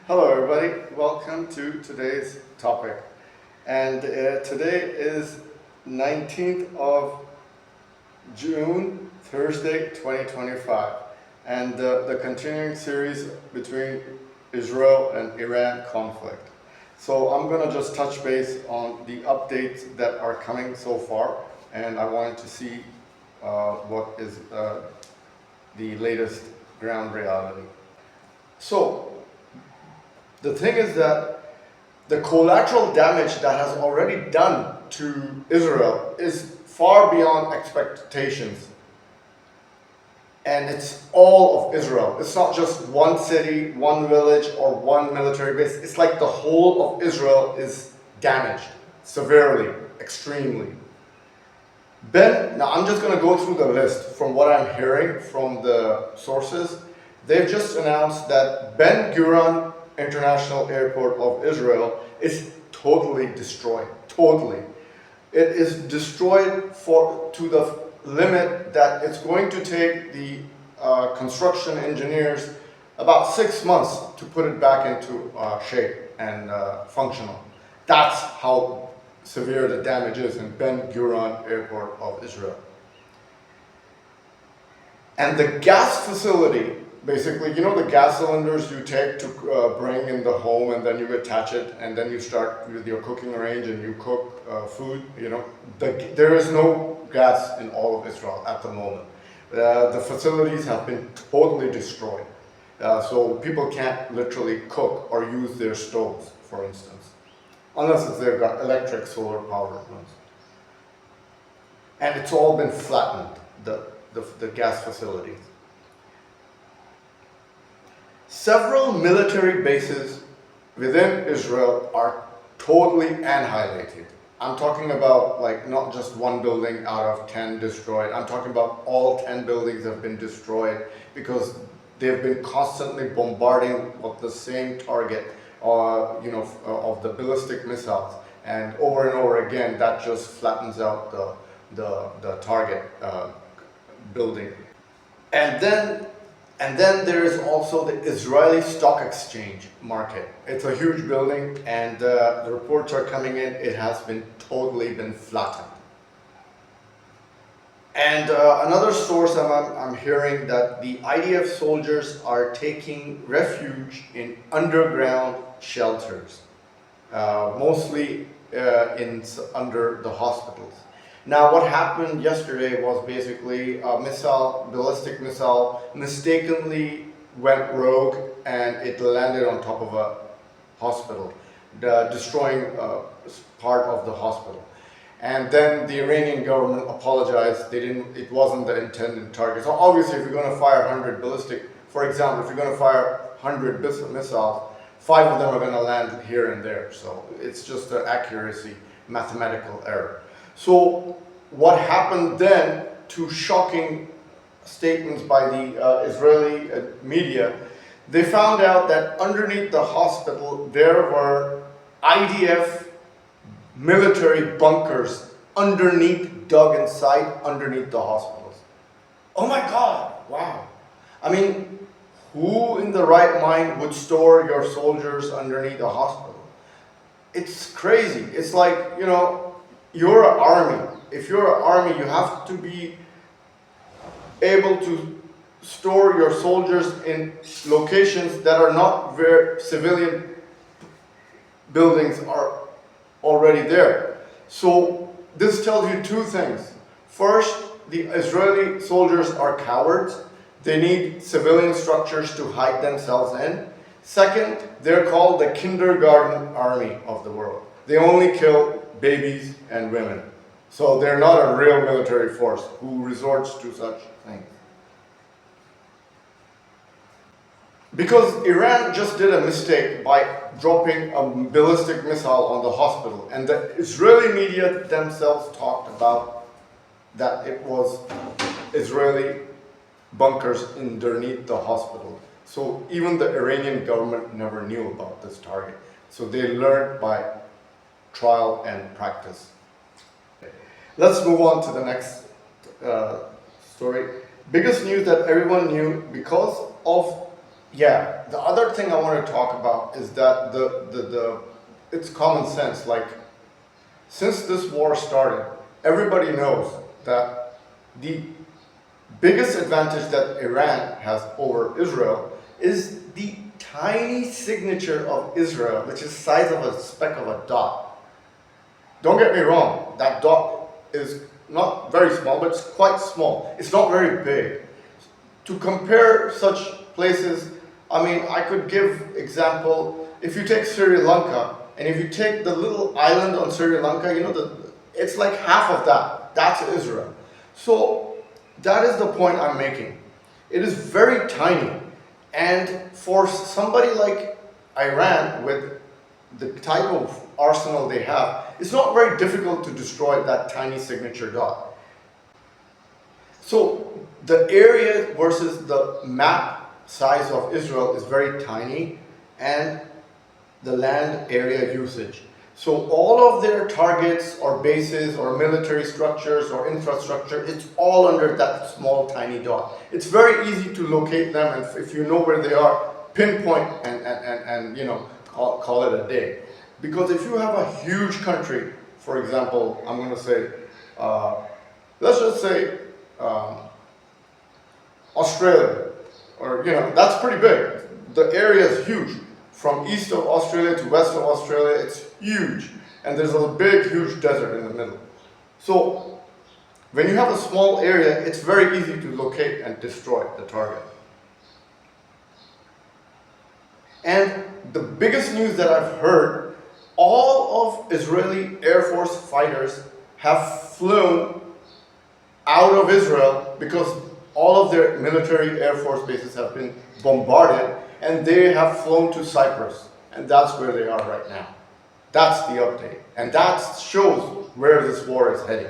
Hello everybody, welcome to today's topic. And today is 19th of June, Thursday 2025, and the continuing series between Israel and Iran conflict. So I'm going to just touch base on the updates that are coming so far, and I wanted to see what is the latest ground reality. So the thing is that the collateral damage that has already done to Israel is far beyond expectations. And it's all of Israel. It's not just one city, one village, or one military base. It's like the whole of Israel is damaged severely, extremely. Now I'm just going to go through the list from what I'm hearing from the sources. They've just announced that Ben Gurion International Airport of Israel is totally destroyed. Totally. It is destroyed to the limit that it's going to take the construction engineers about 6 months to put it back into shape and functional. That's how severe the damage is in Ben Gurion Airport of Israel. And the gas facility, basically, you know the gas cylinders you take to bring in the home, and then you attach it, and then you start with your cooking range and you cook food, there is no gas in all of Israel at the moment. The facilities have been totally destroyed. So people can't literally cook or use their stoves, for instance, unless they've got electric solar powered ones. And it's all been flattened, the gas facilities. Several military bases within Israel are totally annihilated. I'm talking about not just one building out of 10 destroyed. I'm talking about all 10 buildings have been destroyed because they've been constantly bombarding with the same target, of the ballistic missiles, and over again that just flattens out the target building. And then there is also the Israeli stock exchange market. It's a huge building, and the reports are coming in. It has been totally flattened. And another source I'm hearing that the IDF soldiers are taking refuge in underground shelters, mostly under the hospitals. Now, what happened yesterday was basically a ballistic missile, mistakenly went rogue, and it landed on top of a hospital, destroying part of the hospital. And then the Iranian government apologized. It wasn't the intended target. So obviously, if you're going to fire 100 ballistic, for example, if you're going to fire 100 missiles, 5 of them are going to land here and there. So it's just an accuracy, mathematical error. So what happened then, to shocking statements by the Israeli media, they found out that underneath the hospital there were IDF military bunkers dug inside underneath the hospitals. Oh my God, wow. I mean, who in the right mind would store your soldiers underneath a hospital? It's crazy. It's like, you're an army. If you're an army, you have to be able to store your soldiers in locations that are not where civilian buildings are already there. So this tells you two things. First, the Israeli soldiers are cowards. They need civilian structures to hide themselves in. Second, they're called the kindergarten army of the world. They only kill babies and women. So they're not a real military force who resorts to such things. Because Iran just did a mistake by dropping a ballistic missile on the hospital, and the Israeli media themselves talked about that it was Israeli bunkers underneath the hospital. So even the Iranian government never knew about this target. So they learned by trial and practice. Let's move on to the next story. Biggest news that everyone knew, because of Yeah, the other thing I want to talk about is that it's common sense. Like, since this war started, everybody knows that the biggest advantage that Iran has over Israel is the tiny signature of Israel, which is the size of a speck of a dot. Don't get me wrong, that dot is not very small, but it's quite small. It's not very big. To compare such places, I mean, I could give example, if you take Sri Lanka, and if you take the little island on Sri Lanka, it's like half of that. That's Israel. So that is the point I'm making. It is very tiny. And for somebody like Iran, with the type of arsenal they have, it's not very difficult to destroy that tiny signature dot. So the area versus the map size of Israel is very tiny, and the land area usage. So all of their targets or bases or military structures or infrastructure, it's all under that small tiny dot. It's very easy to locate them, and if you know where they are, pinpoint and call it a day. Because if you have a huge country, for example, I'm going to say, let's just say Australia, or that's pretty big. The area is huge. From east of Australia to west of Australia, it's huge. And there's a big, huge desert in the middle. So when you have a small area, it's very easy to locate and destroy the target. And the biggest news that I've heard, all of Israeli Air Force fighters have flown out of Israel because all of their military Air Force bases have been bombarded, and they have flown to Cyprus, and that's where they are right now. That's the update, and that shows where this war is heading.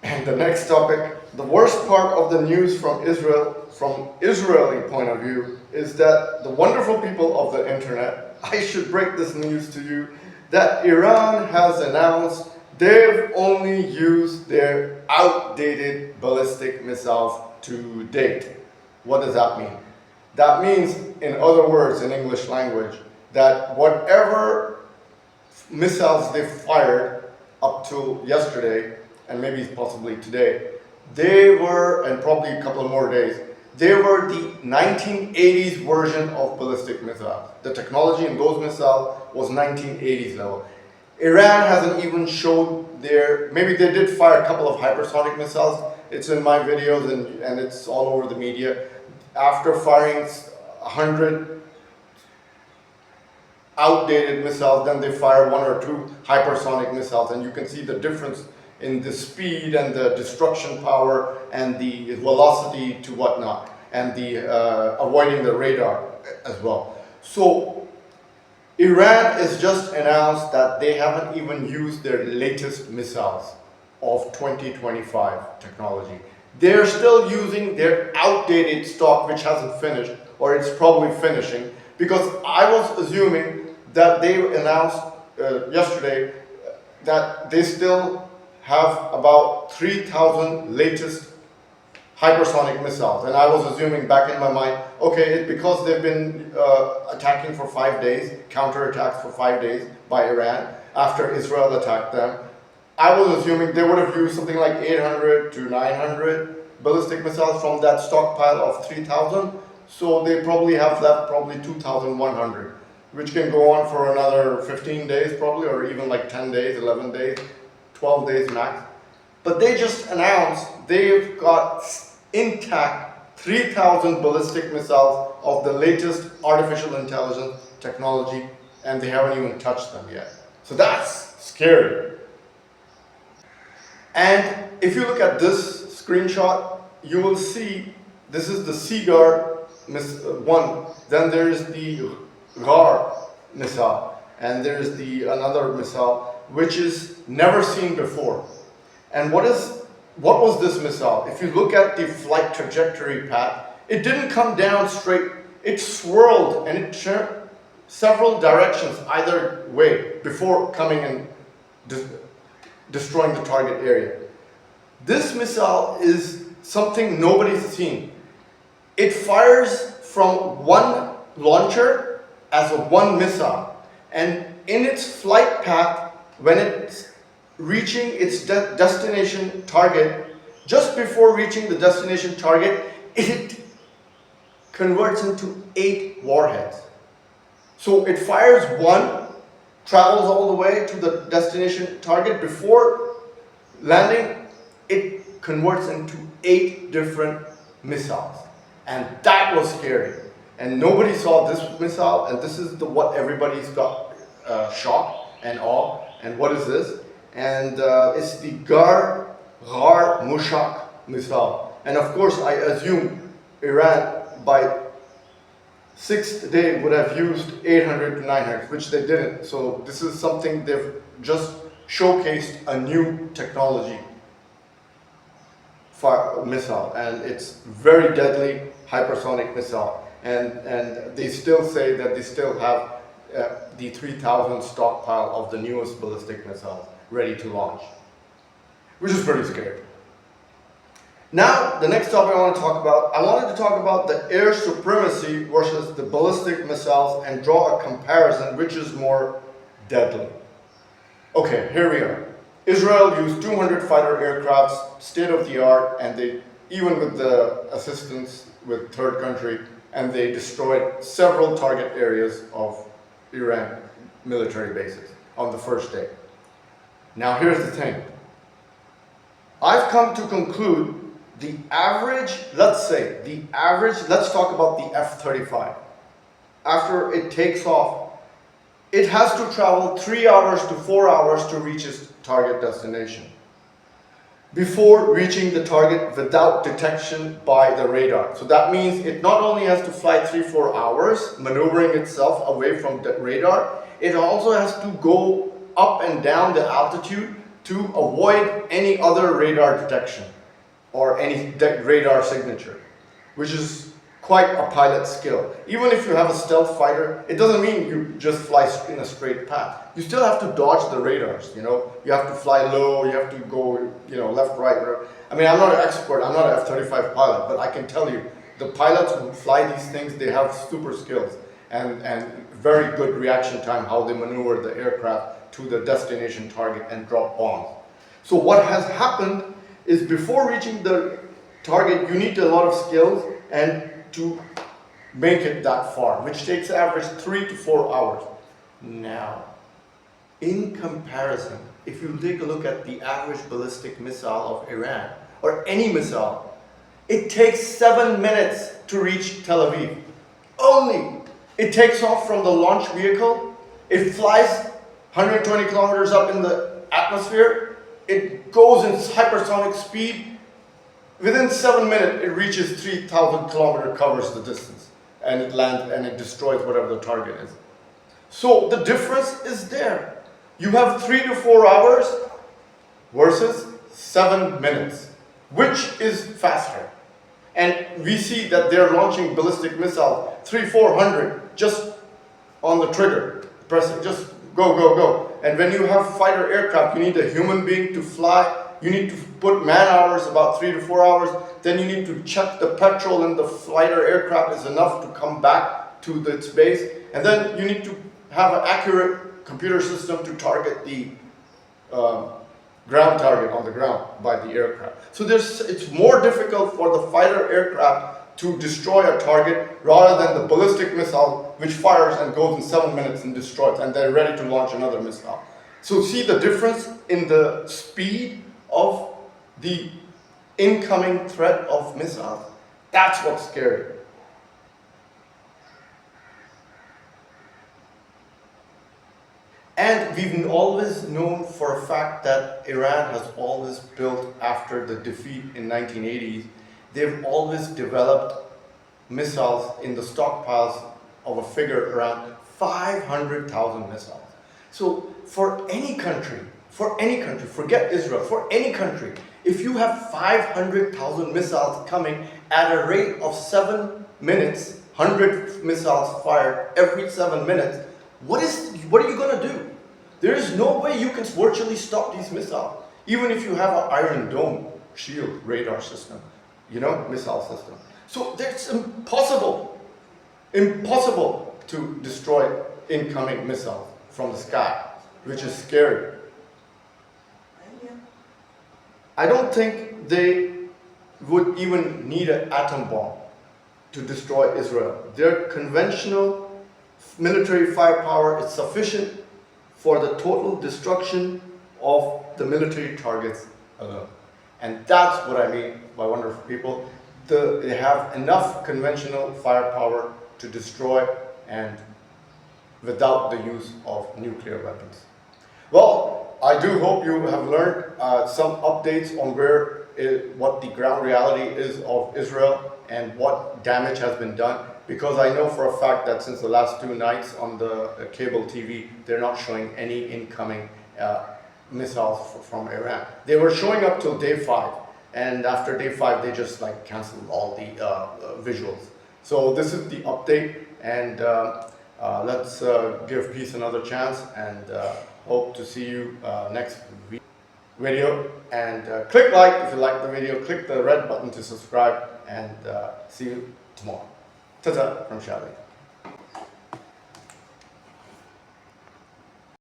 And the next topic, the worst part of the news from Israel, from Israeli point of view, is that the wonderful people of the internet, I should break this news to you, that Iran has announced they've only used their outdated ballistic missiles to date. What does that mean? That means, in other words, in English language, that whatever missiles they fired up to yesterday, and maybe possibly today, they were, and probably a couple of more days, they were the 1980s version of ballistic missiles. The technology in those missiles was 1980s level. Iran hasn't even showed maybe they did fire a couple of hypersonic missiles. It's in my videos and it's all over the media. After firing 100 outdated missiles, then they fire 1 or 2 hypersonic missiles, and you can see the difference in the speed and the destruction power and the velocity to whatnot, and the avoiding the radar as well. So Iran has just announced that they haven't even used their latest missiles of 2025 technology. They're still using their outdated stock, which hasn't finished, or it's probably finishing, because I was assuming that they announced yesterday that they still have about 3,000 latest hypersonic missiles. And I was assuming back in my mind, okay, it's because they've been attacking for 5 days, counterattacks for 5 days by Iran after Israel attacked them. I was assuming they would have used something like 800 to 900 ballistic missiles from that stockpile of 3,000. So they probably have left probably 2,100, which can go on for another 15 days probably, or even like 10 days, 11 days, 12 days max. But they just announced they've got intact 3,000 ballistic missiles of the latest artificial intelligence technology, and they haven't even touched them yet. So that's scary. And if you look at this screenshot, you will see this is the Sejjil one. Then there is the Gar missile, and there is another missile which is never seen before. And what was this missile? If you look at the flight trajectory path, it didn't come down straight. It swirled and it turned several directions either way before coming and destroying the target area. This missile is something nobody's seen. It fires from one launcher as a one missile, and in its flight path, when it's reaching its destination target, just before reaching the destination target, it converts into 8 warheads. So it fires one, travels all the way to the destination target. Before landing, it converts into 8 different missiles. And that was scary. And nobody saw this missile, and this is what everybody's got shock and awe. And what is this? And it's the Ghar Mushak missile. And of course, I assume Iran by 6th day would have used 800 to 900, which they didn't. So this is something they've just showcased, a new technology missile, and it's very deadly hypersonic missile. And they still say that they still have the 3,000 stockpile of the newest ballistic missiles ready to launch, which is pretty scary. Now, the next topic I want to talk about, I wanted to talk about the air supremacy versus the ballistic missiles and draw a comparison which is more deadly. Okay, here we are. Israel used 200 fighter aircrafts, state of the art, and they, even with the assistance with third country, and they destroyed several target areas of Iran military bases on the first day. Now here's the thing. I've come to conclude the average, let's talk about the F-35. After it takes off, it has to travel 3 hours to 4 hours to reach its target destination before reaching the target without detection by the radar. So that means it not only has to fly 3-4 hours, maneuvering itself away from the radar, it also has to go up and down the altitude to avoid any other radar detection or any radar signature, which is quite a pilot skill. Even if you have a stealth fighter, it doesn't mean you just fly in a straight path. You still have to dodge the radars, you know. You have to fly low, you have to go, you know, left, right. I mean, I'm not an expert, I'm not an F-35 pilot, but I can tell you, the pilots who fly these things, they have super skills and very good reaction time, how they maneuver the aircraft to the destination target and drop bombs. So what has happened is before reaching the target, you need a lot of skills and to make it that far, which takes average 3 to 4 hours. Now, in comparison, if you take a look at the average ballistic missile of Iran, or any missile, it takes 7 minutes to reach Tel Aviv. Only. It takes off from the launch vehicle, it flies 120 kilometers up in the atmosphere, it goes in hypersonic speed. Within 7 minutes, it reaches 3,000 kilometers, covers the distance, and it lands and it destroys whatever the target is. So the difference is there. You have 3 to 4 hours versus 7 minutes. Which is faster? And we see that they're launching ballistic missiles, 300-400, just on the trigger. Press it, just go, go, go. And when you have fighter aircraft, you need a human being to fly. You need to put man hours, about 3 to 4 hours. Then you need to check the petrol in the fighter aircraft is enough to come back to its base. And then you need to have an accurate computer system to target the ground target on the ground by the aircraft. So it's more difficult for the fighter aircraft to destroy a target rather than the ballistic missile, which fires and goes in 7 minutes and destroys, and they're ready to launch another missile. So see the difference in the speed of the incoming threat of missiles? That's what's scary. And we've always known for a fact that Iran has always built, after the defeat in 1980s, they've always developed missiles in the stockpiles of a figure around 500,000 missiles. So for any country, forget Israel, for any country, if you have 500,000 missiles coming at a rate of 7 minutes, 100 missiles fired every 7 minutes, what are you going to do? There is no way you can virtually stop these missiles, even if you have an Iron Dome shield radar system. missile system. So it's impossible to destroy incoming missiles from the sky, which is scary. I don't think they would even need an atom bomb to destroy Israel. Their conventional military firepower is sufficient for the total destruction of the military targets alone. And that's what I mean by wonderful people. They have enough conventional firepower to destroy, and without the use of nuclear weapons. Well, I do hope you have learned some updates on what the ground reality is of Israel and what damage has been done, because I know for a fact that since the last 2 nights on the cable TV, they're not showing any incoming missiles from Iran. They were showing up till day 5, and after day 5 they just canceled all the visuals. So this is the update, and let's give peace another chance, and hope to see you next video. And click like if you like the video, click the red button to subscribe, and see you tomorrow. Ta-ta from Shelly.